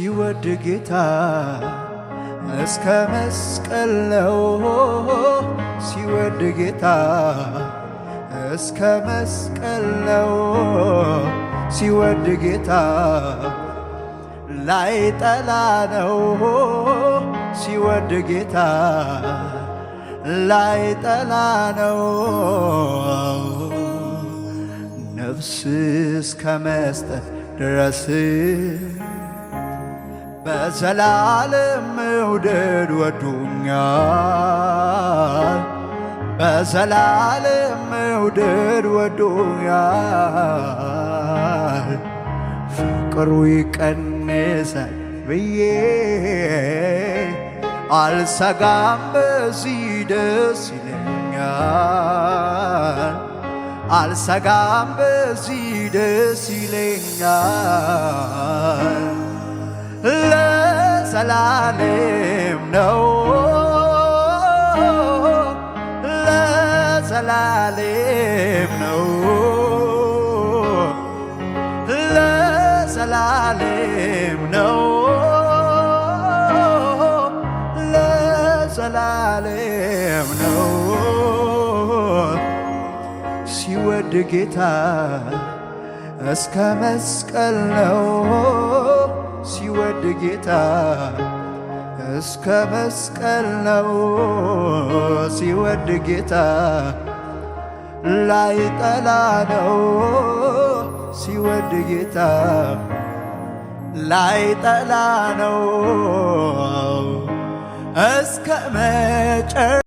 ሲወድ ጌታ እስከ መስቀል ነው። ሲወድ ጌታ እስከ መስቀል ነው። ሲወድ ጌታ ላይ ጠላ ነው። ሲወድ ጌታ ላይ ጠላ ነው። ነፍስ እስከ መስጠት ድረስ በዘላለም መውደድ ወዶኛል። በዘላለም መውደድ ወዶኛል። ፍቅሩ ይቀንሳል ብዬ አልሰጋም፣ በዚህ ደስ ይለኛል። አልሰጋም፣ በዚህ ደስ ይለኛል። ለዘላለም ነው፣ ለዘላለም ነው፣ ለዘላለም ነው፣ ለዘላለም ነው። ሲወድ ጌታ እስከ መስቀል ነው። ሲወድ ጌታ እስከ መስቀል ነው። ሲወድ ጌታ ላይ ጠላ ነው። ሲወድ ጌታ ላይ ጠላ ነው እስከ